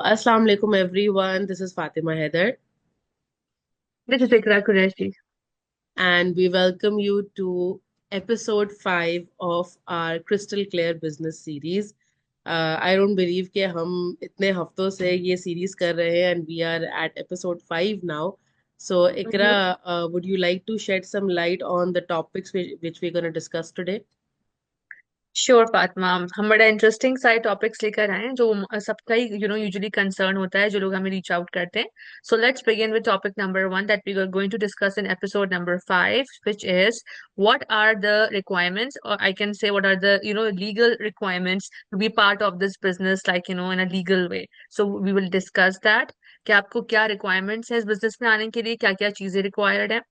Assalamu alaikum everyone. This is Fatima Heather, This is Ikra Qureshi. and we welcome you to episode 5 of our Crystal Clear Business Series. I don't believe कि हम इतने हफ्तों से ये series कर रहे हैं and we are at episode 5 now. So Ikra, would you like to shed some light on the topics which we're going to discuss today? Sure Fatima, हम बड़ा इंटरेस्टिंग सारे टॉपिक्स लेकर आए हैं जो सबका ही यूजुअली कंसर्न होता है जो लोग हमें रीच आउट करते हैं. So let's begin with topic number 1 that we are going to discuss in episode number 5, which is what are the requirements, और I can say what are the legal requirements to be part of this business, like in a legal way. So we will discuss that कि आपको क्या requirements है इस business में आने के लिए, क्या क्या चीजें रिक्वायर्ड है.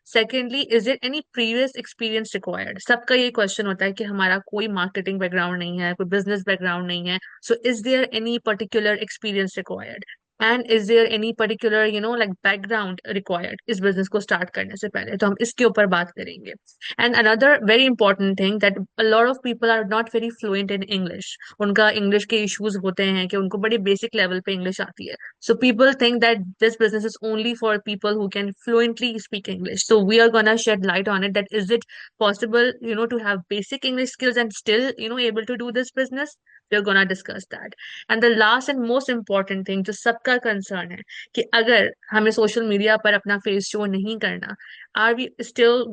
Secondly, is there any previous experience required. सबका ये क्वेश्चन होता है कि हमारा कोई मार्केटिंग बैकग्राउंड नहीं है, कोई बिजनेस बैकग्राउंड नहीं है. So is there any particular experience required, and is there any particular like background required इस बिजनेस को स्टार्ट करने से पहले. तो हम इसके ऊपर बात करेंगे. And another very important thing that a lot of people are not very fluent in English. उनका इंग्लिश के इश्यूज होते हैं कि उनको बड़ी बेसिक लेवल पे इंग्लिश आती है. So people think that this business is only for people who can fluently speak English. So we are gonna shed light on it. That is it possible, to have basic English skills and still, able to do this business? We're gonna discuss that. And the last and most important thing जो सबका concern है कि अगर हमें social media पर अपना face show नहीं करना, are we still,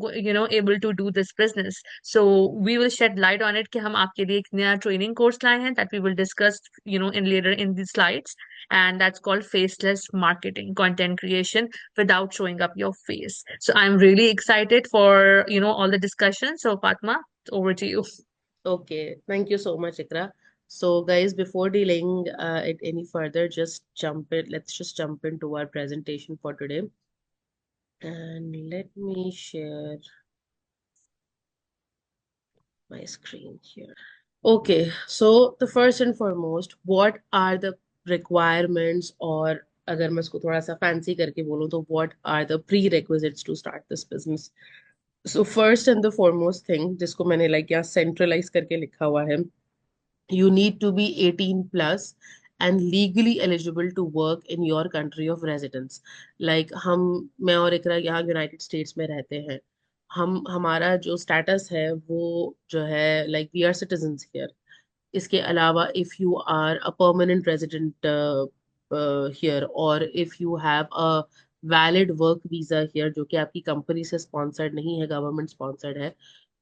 able to do this business? So we will shed light on it कि हम आपके लिए एक नया training course लाए हैं that we will discuss, in later in the slides, and that's called faceless marketing, content creation without showing up your face. So I'm really excited for all the discussion. So Fatma, over to you. Okay, thank you so much, Ikra. So, guys, before dealing it any further, just jump it. Let's just jump into our presentation for today. And let me share my screen here. Okay, so the first and foremost, what are the requirements, or अगर मैं इसको थोड़ा सा fancy करके बोलूँ तो what are the prerequisites to start this business? So first and the foremost thing, जिसको मैंने like यहाँ centralize करके लिखा हुआ है, you need to be 18 plus and legally eligible to work in your country of residence. Like मैं और इकरा यहाँ यूनाइटेड स्टेट्स में रहते हैं. हम हमारा जो स्टेटस है वो जो है like we are citizens here. इसके अलावा if you are a permanent resident here, और if you have a valid work visa here जो कि आपकी कंपनी से स्पॉन्सर्ड नहीं है, गवर्नमेंट स्पॉन्सर्ड है,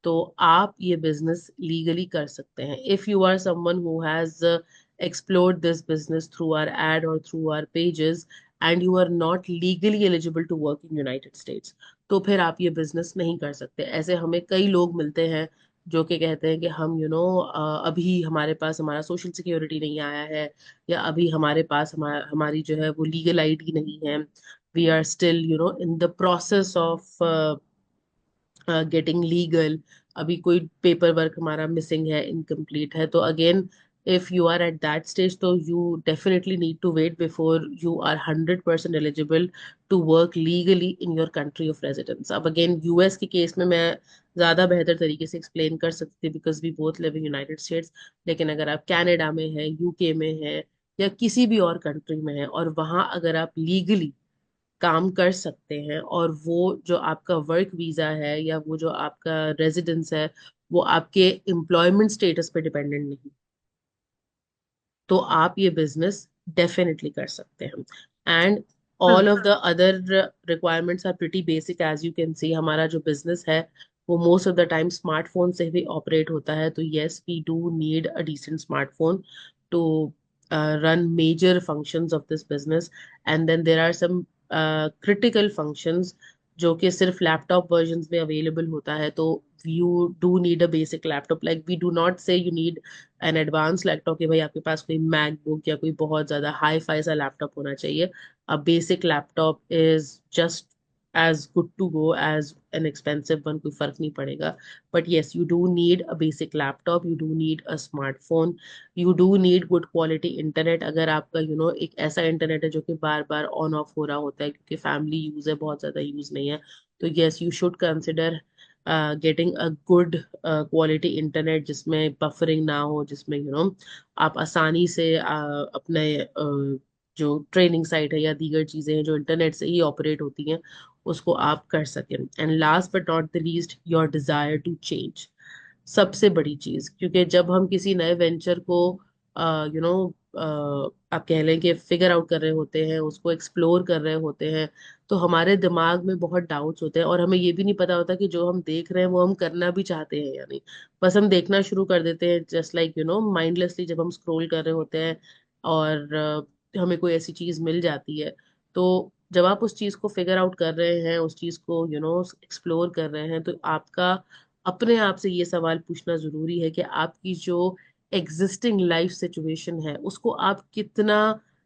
तो आप ये बिजनेस लीगली कर सकते हैं. If you are someone who has explored this business through our ad or through our pages and you are not legally eligible to work in United States, तो फिर आप ये बिजनेस नहीं कर सकते. ऐसे हमें कई लोग मिलते हैं जो कि कहते हैं कि हम अभी हमारे पास हमारा सोशल सिक्योरिटी नहीं आया है, या अभी हमारे पास हमारी जो है वो लीगल आईडी नहीं है. We are still in the process of getting legal. अभी कोई पेपर वर्क हमारा मिसिंग है, इनकम्प्लीट है. तो again, if you are at that stage, तो you definitely need to wait before you are 100% eligible to work legally in your country of residence. अब again US के केस में मैं ज़्यादा बेहतर तरीके से एक्सप्लेन कर सकती थी because we both live in United States. लेकिन अगर आप कनाडा में है, यूके में है, या किसी भी और कंट्री में है, और वहाँ अगर आप लीगली काम कर सकते हैं, और वो जो आपका वर्क वीजा है या वो जो आपका रेजिडेंस है वो आपके एम्प्लॉयमेंट स्टेटस पे डिपेंडेंट नहीं, तो आप ये बिजनेस डेफिनेटली कर सकते हैं. And Hmm. All of the other requirements are pretty basic. As you can see, हमारा जो बिजनेस है वो most of the time smartphone से भी ऑपरेट होता है. तो yes, we do need a decent smartphone to run major functions of this business. And then there are some critical functions जो कि सिर्फ लैपटॉप वर्जन्स में अवेलेबल होता है. तो you do need a basic laptop. Like we do not say you need an advance laptop कि भाई आपके पास कोई मैकबुक या कोई बहुत ज्यादा हाई फाई सा लैपटॉप होना चाहिए. A basic laptop is just as good to go as an expensive one. कोई फर्क नहीं पड़ेगा. But yes, you do need a basic laptop, you do need a smartphone, you do need good quality internet. अगर आपका एक ऐसा internet है जो कि बार बार ऑन ऑफ हो रहा होता है क्योंकि फैमिली यूज है, बहुत ज्यादा यूज नहीं है, तो yes, you should consider getting a good quality internet जिसमें बफरिंग ना हो, जिसमें आप आसानी से अपने जो ट्रेनिंग साइट है या दीगर चीजें हैं जो इंटरनेट से ही ऑपरेट होती हैं, उसको आप कर सकें। And last but not the least, your desire to change, सबसे बड़ी चीज। क्योंकि जब हम किसी नए वेंचर को यू नो आप कह लें कि फिगर आउट कर रहे होते हैं, उसको एक्सप्लोर कर रहे होते हैं, तो हमारे दिमाग में बहुत डाउट्स होते हैं और हमें ये भी नहीं पता होता कि जो हम देख रहे हैं वो हम करना भी चाहते हैं या नहीं। बस हम देखना शुरू कर देते हैं, जस्ट लाइक माइंडलेसली, जब हम स्क्रॉल कर रहे होते हैं और हमें कोई ऐसी चीज मिल जाती है। तो जब आप उस चीज को फिगर आउट कर रहे हैं, उस चीज को एक्सप्लोर कर रहे हैं, तो आपका अपने आप से ये सवाल पूछना जरूरी है कि आपकी जो एग्जिस्टिंग लाइफ सिचुएशन है उसको आप कितना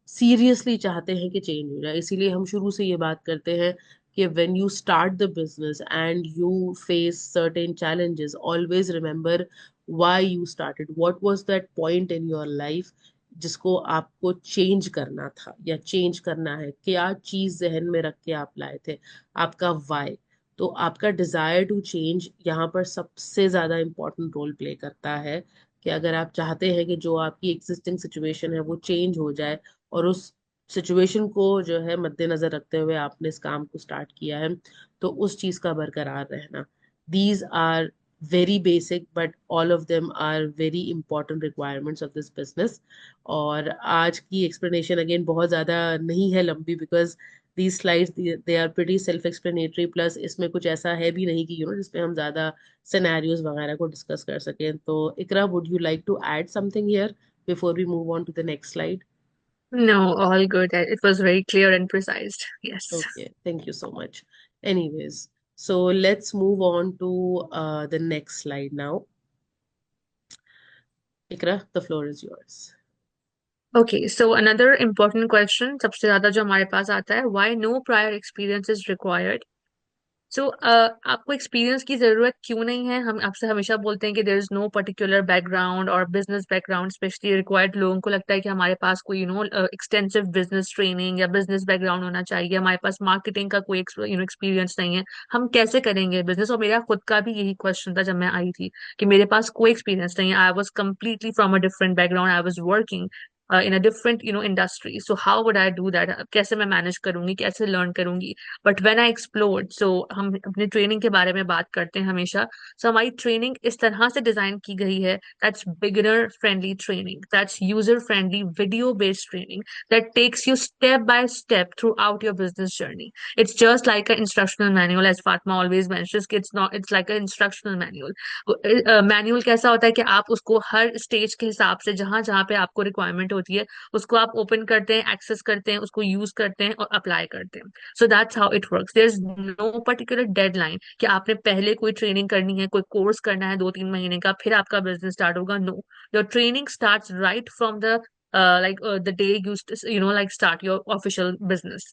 सीरियसली चाहते हैं कि चेंज हो जाए। इसीलिए हम शुरू से ये बात करते हैं कि when you start the business and you face certain challenges, always remember why you started, what was that point in your life जिसको आपको चेंज करना था या चेंज करना है। क्या चीज जहन में रख के आप लाए थे, आपका वाई। तो आपका डिजायर टू चेंज यहाँ पर सबसे ज्यादा इम्पोर्टेंट रोल प्ले करता है। कि अगर आप चाहते हैं कि जो आपकी एग्जिस्टिंग सिचुएशन है वो चेंज हो जाए, और उस सिचुएशन को जो है मद्देनजर रखते हुए आपने इस काम को स्टार्ट किया है, तो उस चीज का बरकरार रहना। These are very basic but all of them are very important requirements of this business. और आज की एक्सप्लेनेशन अगेन बहुत ज्यादा नहीं है लंबी, because these slides they are pretty self explanatory, plus इसमें कुछ ऐसा है भी नहीं कि जिसपे हम ज्यादा सिनेरियोज वगैरह को डिस्कस कर सकें। तो इकरा, would you like to add something here before we move on to the next slide? No, all good. It was very clear and precise. Yes. Okay, thank you so much. Anyways, so let's move on to the next slide now. Ikra, the floor is yours. Okay, so another important question, सबसे ज्यादा जो हमारे पास आता है, why no prior experience is required? सो आपको experience की जरूरत क्यों नहीं है? हम आपसे हमेशा बोलते हैं कि there is no particular background और बिजनेस बैकग्राउंड स्पेशली रिक्वायर्ड। लोगों को लगता है कि हमारे पास कोई एक्सटेंसिव बिजनेस ट्रेनिंग या बिजनेस बैकग्राउंड होना चाहिए, हमारे पास मार्केटिंग का कोई एक्सपीरियंस नहीं है, हम कैसे करेंगे बिजनेस? और मेरा खुद का भी यही क्वेश्चन था जब मैं आई थी कि मेरे पास कोई एक्सपीरियंस नहीं है। I was completely from a different background, I was working in a different industry, so how would I do that? कैसे मैं मैनेज करूंगी, कैसे लर्न करूंगी? बट व्हेन आई एक्सप्लोर्ड, सो हम अपने ट्रेनिंग के बारे में बात करते हैं हमेशा। सो हमारी ट्रेनिंग इस तरह से डिजाइन की गई है, that's beginner friendly training, that's user friendly video based training, that takes you step by step throughout your business journey. It's just like a instructional manual, as Fatima always mentions कि it's not, it's like a instructional manual. Manual कैसा होता है कि आप उसको हर stage के हिसाब से जहां जहां पे आपको रिक्वायरमेंट होती है उसको आप ओपन करते हैं, एक्सेस करते हैं, उसको यूज करते हैं और अप्लाई करते हैं। So that's how it works. There is no particular deadline कि आपने पहले कोई ट्रेनिंग करनी है, कोई कोर्स करना है 2-3 महीने का, फिर आपका बिजनेस स्टार्ट होगा। No, your training starts right from the the day you start your official business.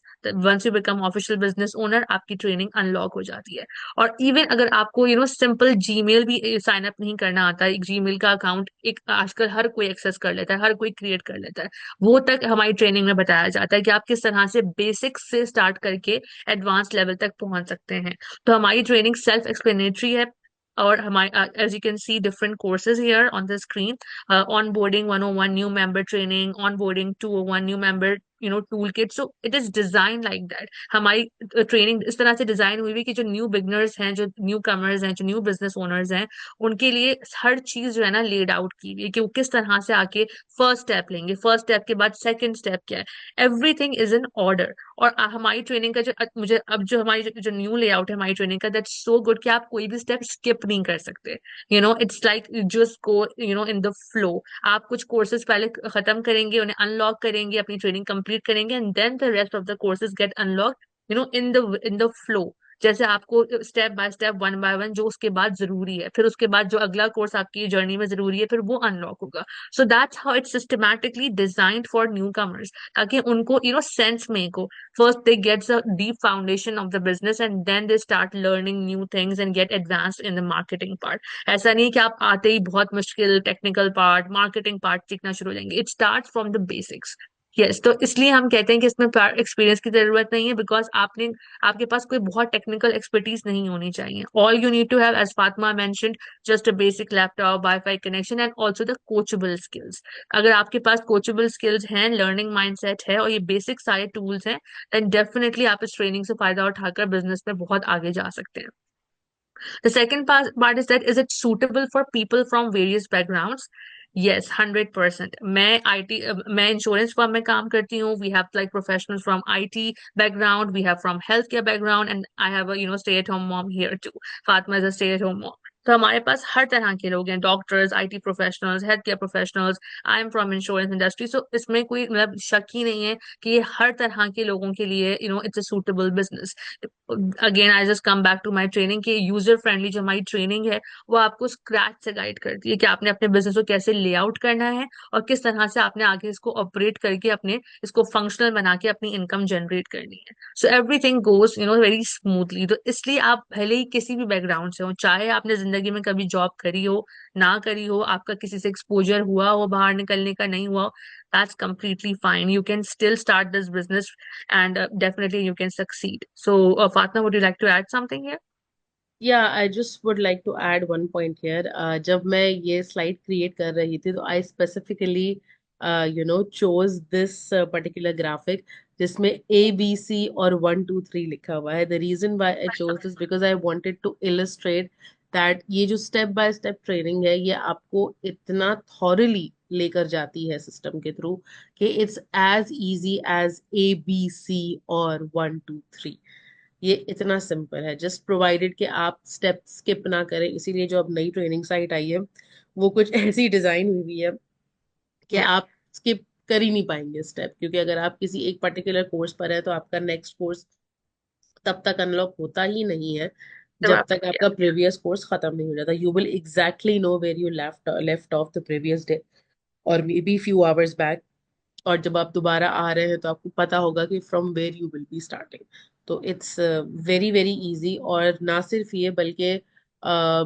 Once you become official business owner, आपकी ट्रेनिंग अनलॉक हो जाती है। और इवन अगर आपको सिंपल जीमेल भी साइन अप नहीं करना आता है, एक जीमेल का अकाउंट एक आजकल हर कोई एक्सेस कर लेता है, हर कोई क्रिएट कर लेता है, वो तक हमारी ट्रेनिंग में बताया जाता है कि आप किस तरह से बेसिक से स्टार्ट करके एडवांस लेवल तक पहुंच सकते हैं। तो हमारी ट्रेनिंग सेल्फ एक्सप्लेनेटरी है। और हमारे as you can see different courses here on the screen, onboarding 101 new member training, onboarding 201 new member tool kit. So it is design like that. हमारी ट्रेनिंग इस तरह से design हुई है कि जो न्यू बिगनर्स हैं, जो न्यू कमर्स हैं, जो न्यू बिजनेस ओनर्स हैं, उनके लिए हर चीज जो है ना लेड आउट की हुई है कि वो किस तरह से आके फर्स्ट स्टेप लेंगे, फर्स्ट स्टेप के बाद सेकंड स्टेप क्या है, एवरीथिंग इज इन ऑर्डर। और हमारी ट्रेनिंग का जो मुझे अब जो हमारी जो न्यू लेआउट है हमारी ट्रेनिंग का, दैट्स सो गुड कि आप कोई भी स्टेप स्किप नहीं कर सकते। It's like just go in the flow. आप कुछ कोर्सेज पहले खत्म करेंगे, उन्हें अनलॉक करेंगे, अपनी ट्रेनिंग कंप्लीट करेंगे, and then the rest of the courses get unlock in the flow. जैसे आपको step by step, one by one जो उसके बाद जरूरी है, फिर उसके बाद जो अगला कोर्स आपकी जर्नी में जरूरी है, फिर वो अनलॉक होगा। So that's how it's systematically designed for newcomers, ताकि उनको सेंस मेक हो। First they gets a deep foundation of the business and then they start learning new things and get advanced in the marketing part. ऐसा नहीं कि आप आते ही बहुत मुश्किल टेक्निकल पार्ट, मार्केटिंग पार्ट सीखना शुरू हो जाएंगे। It start from the basics. Yes, तो इसलिए हम कहते हैं कि इसमें एक्सपीरियंस की जरूरत नहीं है, बिकॉज आपके पास कोई बहुत टेक्निकल एक्सपर्टीज नहीं होनी चाहिए। All you need to have, as Fatima mentioned, just a basic laptop, WiFi connection and also the coachable skills. अगर आपके पास कोचेबल स्किल्स हैं, लर्निंग माइंडसेट है और ये बेसिक सारे टूल्स हैं, देन डेफिनेटली आप इस ट्रेनिंग से फायदा उठाकर बिजनेस में बहुत आगे जा सकते हैं। The second part is that, is it suitable for people from various backgrounds? Yes, 100%. मैं इंश्योरेंस फर्म में काम करती हूँ. We have like professionals from IT background, we have from healthcare background, and I have a stay at home mom here too. Fatma is a stay at home mom. तो हमारे पास हर तरह के लोग हैं, doctors, IT professionals, health care professionals. I am from insurance industry, so इसमें कोई मतलब शक ही नहीं है कि ये हर तरह के लोगों के लिए it's a suitable business. Again I just come back to my training, कि यूजर फ्रेंडली जो हमारी ट्रेनिंग है वो आपको स्क्रैच से गाइड करती है कि आपने अपने बिजनेस को कैसे लेआउट करना है और किस तरह से आपने आगे इसको ऑपरेट करके अपने इसको फंक्शनल बना के अपनी इनकम जनरेट करनी है. So everything goes very smoothly. तो इसलिए आप भले ही किसी भी बैकग्राउंड से हो, चाहे आपने जिंदगी में कभी जॉब करी हो ना करी हो, आपका किसी से एक्सपोजर हुआ हो बाहर निकलने का नहीं हुआ हो, that's completely fine. You can still start this business, and definitely you can succeed. So, Fatma, would you like to add something here? या I just would like to add one point here. जब मैं ये slide create कर रही थी तो I specifically chose this particular graphic जिसमें ABC और 1 2 3 लिखा हुआ है. The reason why I chose this because I wanted to illustrate that ये जो स्टेप बाय स्टेप ट्रेनिंग है ये आपको इतना थॉरली लेकर जाती है सिस्टम के थ्रू कि it's as easy as ABC और 1 2 3. ये इतना सिंपल है, जस्ट प्रोवाइडेड कि आप स्टेप स्किप ना करें. इसीलिए जो अब नई ट्रेनिंग साइट आई है वो कुछ ऐसी डिजाइन हुई हुई है कि Yeah. आप स्किप कर ही नहीं पाएंगे स्टेप, क्योंकि अगर आप किसी एक पर्टिकुलर कोर्स पर है तो आपका नेक्स्ट कोर्स तब तक अनलॉक होता ही नहीं है So, जब तक yeah. आपका प्रीवियस कोर्स खत्म नहीं हो जाता. You will exactly know where you left off the previous day और maybe few hours back. और जब आप दोबारा आ रहे हैं तो आपको पता होगा कि from where you will be starting. तो इट्स वेरी वेरी इजी. और ना सिर्फ ये बल्कि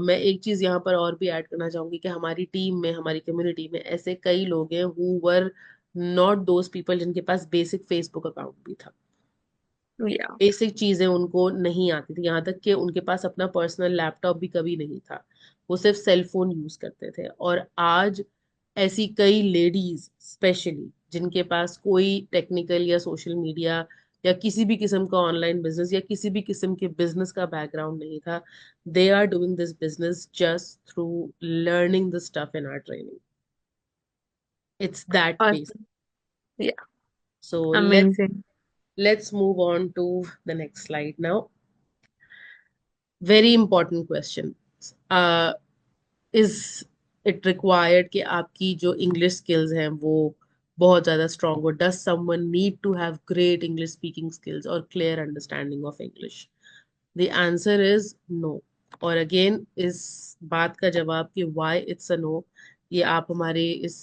मैं एक चीज यहाँ पर और भी ऐड करना चाहूंगी कि हमारी टीम में, हमारी कम्युनिटी में ऐसे कई लोग हैं who were not those people जिनके पास बेसिक फेसबुक अकाउंट भी था. Yeah. बेसिक चीजें उनको नहीं आती थी, यहाँ तक कि उनके पास अपना पर्सनल लैपटॉप भी कभी नहीं था. वो सिर्फ सेल फोन यूज करते थे. और आज ऐसी कई लेडीज स्पेशली जिनके पास कोई टेक्निकल या सोशल मीडिया या किसी भी किस्म का ऑनलाइन बिजनेस या किसी भी किस्म के बिजनेस का बैकग्राउंड नहीं था, they are doing this business just through learning the stuff in our training. It's that basic. Awesome. Yeah. So Amazing. let's move on to the next slide now. Very important question. Is it required कि आपकी जो English skills हैं वो बहुत ज्यादा strong हो? Does someone need to have great English speaking skills और clear understanding of English? The answer is no. और अगेन इस बात का जवाब कि व्हाई इट्स अ नो ये आप हमारे इस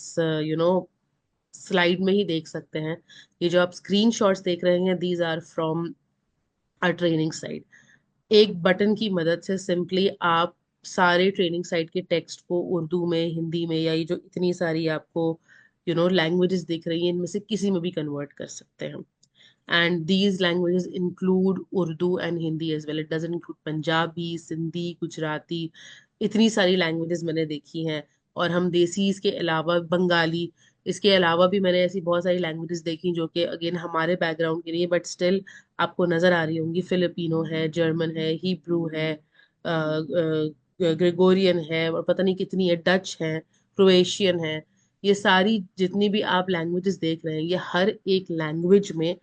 स्लाइड में ही देख सकते हैं. ये जो आप स्क्रीन शॉट्स देख रहे हैं these are from a training site. एक बटन की मदद से सिंपली आप सारे ट्रेनिंग साइट के टेक्स्ट को उर्दू में, हिंदी में, या ये जो इतनी सारी आपको लैंग्वेजेस दिख रही हैं इनमें से किसी में भी कन्वर्ट कर सकते हैं. And these languages include Urdu and Hindi as well. It doesn't include Punjabi, Sindhi, Gujarati. इतनी सारी लैंग्वेजेस मैंने देखी हैं. और हम देसी इसके अलावा बंगाली, इसके अलावा भी मैंने ऐसी बहुत सारी लैंग्वेजेस देखी जो कि अगेन हमारे बैकग्राउंड की नहीं है बट स्टिल आपको नजर आ रही होंगी. फिलिपिनो है, जर्मन है, हिब्रू है, ग्रेगोरियन है, और पता नहीं कितनी है, डच है, क्रोएशियन है. ये सारी जितनी भी आप लैंग्वेजेस देख रहे हैं ये हर एक लैंग्वेज में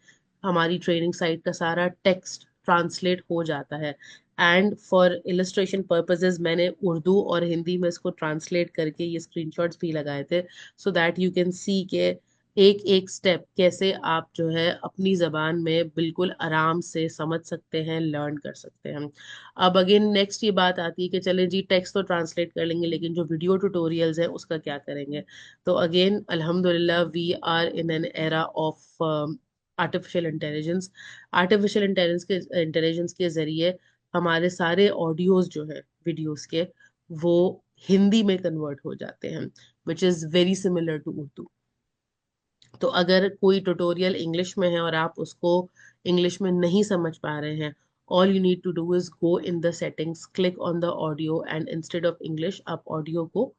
हमारी ट्रेनिंग साइट का सारा टेक्स्ट ट्रांसलेट हो जाता है. एंड फॉर इलस्ट्रेशन पर्पसेस मैंने उर्दू और हिंदी में इसको ट्रांसलेट करके ये स्क्रीनशॉट्स भी लगाए थे सो दैट यू कैन सी के एक एक स्टेप कैसे आप जो है अपनी जबान में बिल्कुल आराम से समझ सकते हैं, लर्न कर सकते हैं. अब अगेन नेक्स्ट ये बात आती है कि चले जी टेक्स्ट तो ट्रांसलेट कर लेंगे लेकिन जो वीडियो ट्यूटोरियल्स है उसका क्या करेंगे? तो अगेन अल्हम्दुलिल्लाह we are in an era of artificial intelligence. Artificial intelligence के जरिए हमारे सारे ऑडियोज जो है वीडियोस के वो हिंदी में कन्वर्ट हो जाते हैं, which is very similar to Urdu. तो अगर कोई ट्यूटोरियल इंग्लिश में है और आप उसको इंग्लिश में नहीं समझ पा रहे हैं, all you need to do is go in the settings, click on the audio and instead of English आप ऑडियो को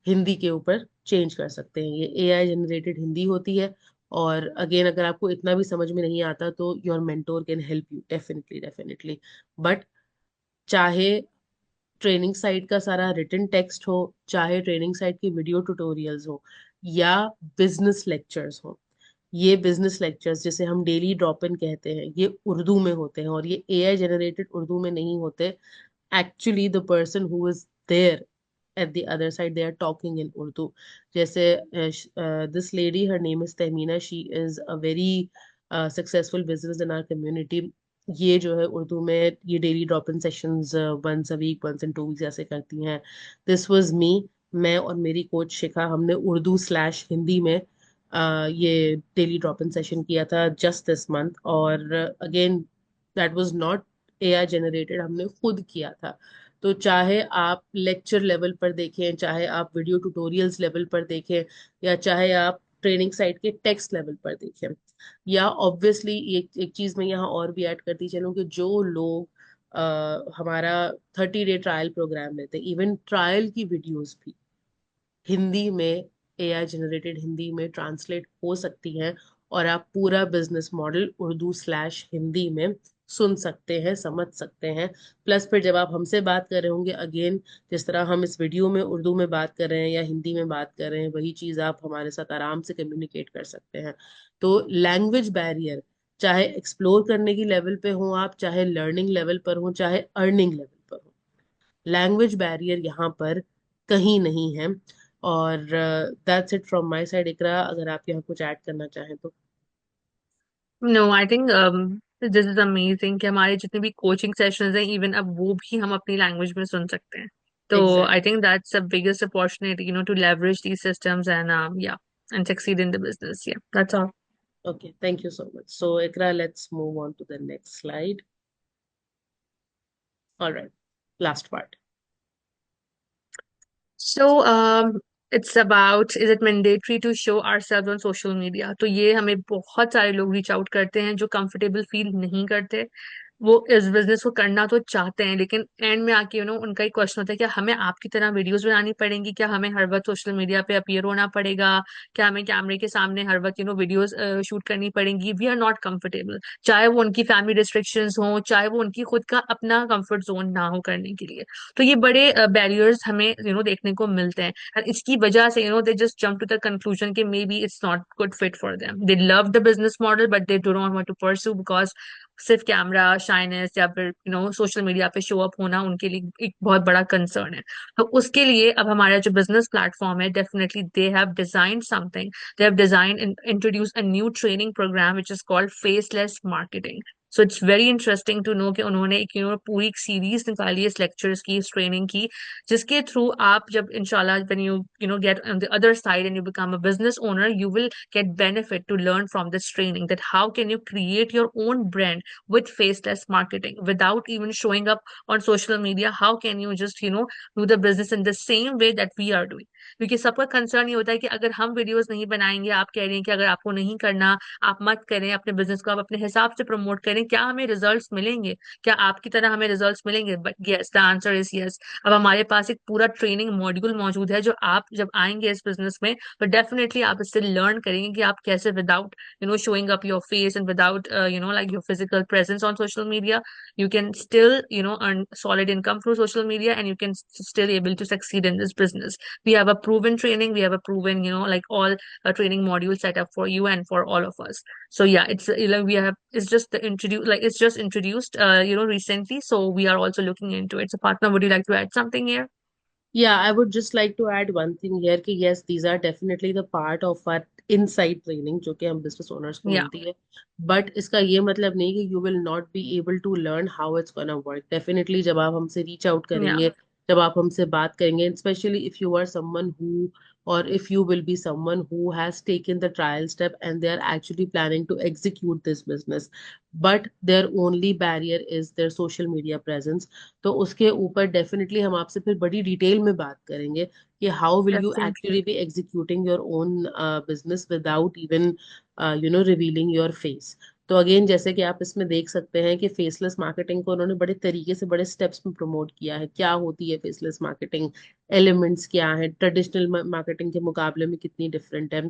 हिंदी के ऊपर चेंज कर सकते हैं। ये एआई जनरेटेड हिंदी होती है। और अगेन अगर आपको इतना भी समझ में नहीं आता तो your mentor can help you, definitely definitely. But चाहे ट्रेनिंग साइट का सारा रिटन टेक्स्ट हो, चाहे ट्रेनिंग साइट की वीडियो ट्यूटोरियल्स हो, या बिजनेस लेक्चर्स हो, ये बिजनेस लेक्चर्स जिसे हम डेली ड्रॉप इन कहते हैं, ये उर्दू में होते हैं और ये एआई जनरेटेड उर्दू में नहीं होते। Actually the person who is there at the other side they are talking in Urdu. जैसे this lady, her name is Tehmina, she is a very successful business in our community. ये जो है उर्दू में ये daily drop in sessions once a week, once in 2 weeks ऐसे करती हैं। This was me, मैं और मेरी कोच शिखा, हमने उर्दू स्लैश हिंदी में ये डेली ड्रॉप इन सेशन किया था जस्ट दिस मंथ। और again that was not AI generated, हमने खुद किया था। तो चाहे आप लेक्चर लेवल पर देखें, चाहे आप वीडियो ट्यूटोरियल्स लेवल पर देखें, या चाहे आप ट्रेनिंग साइट के टेक्स्ट लेवल पर देखें, या ऑब्वियसली एक चीज मैं यहाँ और भी ऐड करती चलूँ कि जो लोग हमारा 30 डे ट्रायल प्रोग्राम लेते हैं, इवन ट्रायल की वीडियोस भी हिंदी में एआई जनरेटेड हिंदी में ट्रांसलेट हो सकती हैं, और आप पूरा business model Urdu slash Hindi में सुन सकते हैं, समझ सकते हैं। प्लस फिर जब आप हमसे बात कर रहे होंगे, अगेन जिस तरह हम इस वीडियो में उर्दू में बात कर रहे हैं या हिंदी में बात कर रहे हैं, वही चीज आप हमारे साथ आराम से कम्युनिकेट कर सकते हैं। तो लैंग्वेज बैरियर, चाहे एक्सप्लोर करने की लेवल पे हो आप, चाहे लर्निंग लेवल पर हो, चाहे अर्निंग लेवल पर हो, लैंग्वेज बैरियर यहाँ पर कहीं नहीं है। और that's it from my side. Iqra, अगर आप यहाँ कुछ ऐड करना चाहें तो। No I think this is amazing कि हमारे जितने भी कोचिंग सेशंस हैं इवन अब वो भी हम अपनी लैंग्वेज में सुन सकते हैं। तो I exactly. Think that's the biggest opportunity to leverage these systems and या and succeed in the business. या that's all. Okay, thank you so much. So, Ikra, let's move on to the next slide. All right, last part. So, it's about is it mandatory to show ourselves on social media? तो ये हमें बहुत सारे लोग reach out करते हैं जो comfortable feel नहीं करते। वो इस बिजनेस को करना तो चाहते हैं लेकिन एंड में आके उनका एक क्वेश्चन होता है क्या हमें आपकी तरह वीडियोस बनानी पड़ेंगी, क्या हमें हर वक्त सोशल मीडिया पे अपीयर होना पड़ेगा, क्या हमें कैमरे के सामने हर वक्त वीडियोस शूट करनी पड़ेंगी। वी आर नॉट कंफर्टेबल, चाहे वो उनकी फैमिली रिस्ट्रिक्शंस हो, चाहे वो उनकी खुद का अपना कंफर्ट जोन ना हो करने के लिए। तो ये बड़े बैरियर्स हमें देखने को मिलते हैं। और इसकी वजह से they just jump to the conclusion कि maybe it's not good fit for them. They love the business model but they do not want to pursue because सिर्फ कैमरा शाइनेस या फिर सोशल मीडिया पे show up होना उनके लिए एक बहुत बड़ा कंसर्न है। तो उसके लिए अब हमारा जो बिजनेस प्लेटफॉर्म है definitely they have design something, they have design introduce a new training program which is called faceless marketing. So it's very interesting to know कि उन्होंने एक पूरी एक सीरीज निकाली है इस लेक्चर्स की, इस ट्रेनिंग की, जिसके थ्रू आप जब इंशाल्लाह when you get on the other side and you become a business owner you will get benefit to learn from this training that how can you create your own brand with faceless marketing without even showing up on social media. How can you just do the business in the same way that we are doing? क्योंकि सबका concern ये होता है कि अगर हम videos नहीं बनाएंगे, आप कह रही हैं कि अगर आपको नहीं करना आप मत करें, अपने बिजनेस को आप अपने हिसाब से प्रमोट करें, क्या हमें रिजल्ट्स मिलेंगे, क्या आपकी तरह हमें रिजल्ट्स मिलेंगे? But yes, the answer is yes. अब हमारे पास एक पूरा ट्रेनिंग मॉड्यूल मौजूद है जो आप जब आएंगे इस बिजनेस में तो डेफिनेटली आप इससे लर्न करेंगे कि आप कैसे without showing up your face and without like your physical presence on social media you can still earn solid income through social media and you can still able to succeed in this business. We have a proven training, we have a proven like all training module set up for you and for all of us. So yeah, it's we have it's just the introduce like it's just introduced recently, so we are also looking into it. So partner, would you like to add something here? Yeah, I would just like to add one thing here कि yes, these are definitely the part of our inside training जो कि हम business owners को Yeah. मिलती है। But इसका ये मतलब नहीं कि you will not be able to learn how it's gonna work. Definitely जब आप हमसे reach out Yeah. करेंगे, जब आप हमसे बात करेंगे, specially if you are someone who or if you will be someone who has taken the trial step and they are actually planning to execute this business, but their only barrier is their social media presence, तो उसके ऊपर definitely हम आपसे फिर बड़ी detail में बात करेंगे कि how will you Definitely. Actually be executing your own business without even revealing your face. तो अगेन जैसे कि आप इसमें देख सकते हैं कि फेसलेस मार्केटिंग को उन्होंने बड़े तरीके से बड़े स्टेप्स में प्रमोट किया है। क्या होती है फेसलेस मार्केटिंग, एलिमेंट्स क्या है, ट्रेडिशनल मार्केटिंग के मुकाबले में कितनी डिफरेंट है,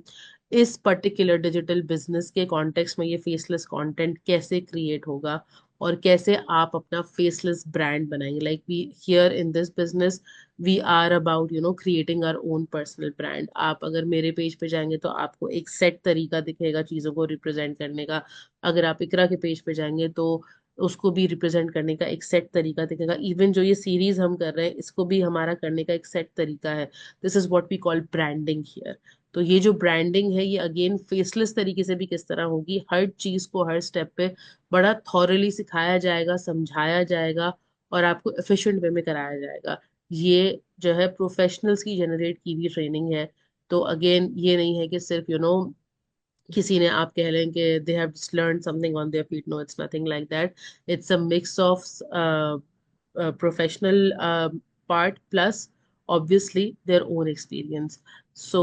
इस पर्टिकुलर डिजिटल बिजनेस के कॉन्टेक्स्ट में ये फेसलेस कंटेंट कैसे क्रिएट होगा और कैसे आप अपना फेसलेस ब्रांड बनाएंगे। Like we here in this business we are about creating our own personal brand. आप अगर मेरे पेज पे जाएंगे तो आपको एक सेट तरीका दिखेगा चीजों को रिप्रेजेंट करने का। अगर आप इकरा के पेज पे जाएंगे तो उसको भी रिप्रेजेंट करने का एक सेट तरीका दिखेगा। इवन जो ये सीरीज हम कर रहे हैं इसको भी हमारा करने का एक सेट तरीका है। This is what we call branding here. तो ये जो ब्रांडिंग है ये अगेन फेसलेस तरीके से भी किस तरह होगी, हर चीज को हर स्टेप पे बड़ा थॉरली सिखाया जाएगा, समझाया जाएगा और आपको एफिशिएंट वे में कराया जाएगा। ये जो है प्रोफेशनल्स की जनरेट की हुई ट्रेनिंग है। तो अगेन ये नहीं है कि सिर्फ किसी ने आप कह लें कि they have learn something on their feet. No, it's nothing like that. It's a mix of professional part plus obviously their own experience. So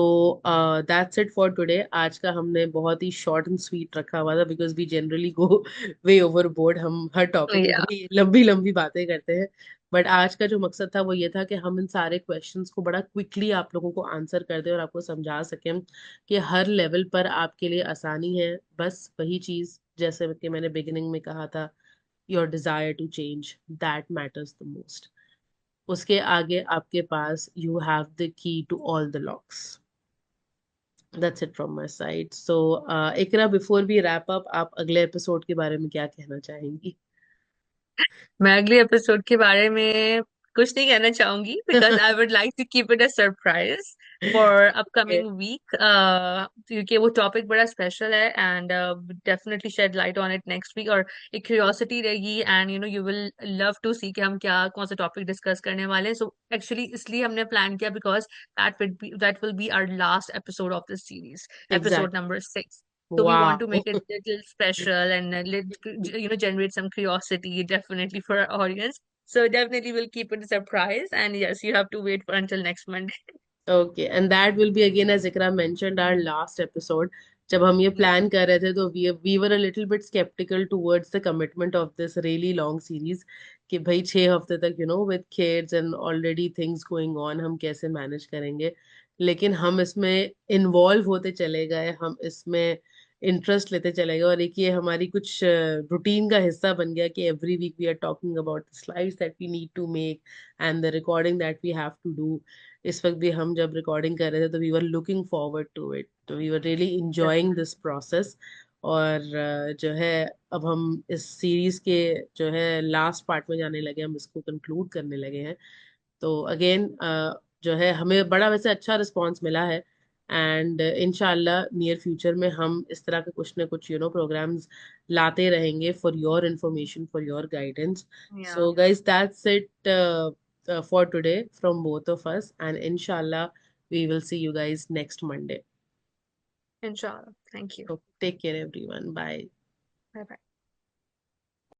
that's it for today. आज का हमने बहुत ही शॉर्ट एंड स्वीट रखा हुआ था because we generally go way overboard. हम हर topic पे Yeah. बड़ी लंबी लंबी बातें करते हैं। बट आज का जो मकसद था वो ये था कि हम इन सारे क्वेश्चंस को बड़ा क्विकली आप लोगों को आंसर कर दें और आपको समझा सकें कि हर लेवल पर आपके लिए आसानी है। बस वही चीज जैसे कि मैंने बिगिनिंग में कहा था, your desire to change, that matters the most. उसके आगे आपके पास you have the key to all the locks. That's it from my side. So Iqra, before we wrap up, आप अगले एपिसोड के बारे में क्या कहना चाहेंगी? मैं अगले एपिसोड के बारे में कुछ नहीं कहना चाहूंगी because I would like to keep it a surprise for Okay, upcoming week, क्योंकि वो टॉपिक बड़ा स्पेशल है and definitely shed light on it next week. और एक क्यूरियोसिटी रहेगी and you will love to see कि हम क्या कौन सा टॉपिक डिस्कस करने वाले हैं। सो एक्चुअली इसलिए हमने प्लान किया because that will be our last episode of this series, episode exactly. Number 6. So we want to Wow. make it little special and generate some curiosity definitely for our audience. So definitely we'll keep it a surprise. And yes, you have to wait for until next Monday. Okay, and that will be again, as Ikra mentioned, our last episode. जब हम ये Yeah. Plan कर रहे थे तो we were a little bit skeptical towards the commitment of this really long series कि भाई 6 हफ्ते तक with kids and already things going on हम कैसे मैनेज करेंगे। लेकिन हम इसमें इन्वॉल्व होते चले गए, हम इसमें इंटरेस्ट लेते चले गए और एक ये हमारी कुछ रूटीन का हिस्सा बन गया कि every week we are talking about the slides that we need to make and the recording that we have to do. इस वक्त भी हम जब रिकॉर्डिंग कर रहे थे तो we were looking forward to it, तो we were really enjoying this process. और जो है अब हम इस सीरीज के जो है लास्ट पार्ट में जाने लगे, हम इसको कंक्लूड करने लगे हैं। तो अगेन जो है हमें बड़ा वैसे अच्छा रिस्पांस मिला है एंड इंशाल्लाह नियर फ्यूचर में हम इस तरह के कुछ ना कुछ प्रोग्राम्स लाते रहेंगे for your information, for your guidance. Yeah. So guys, that's it for today from both of us, and inshallah we will see you guys next Monday. Inshallah. Thank you. So take care everyone. Bye. Bye bye.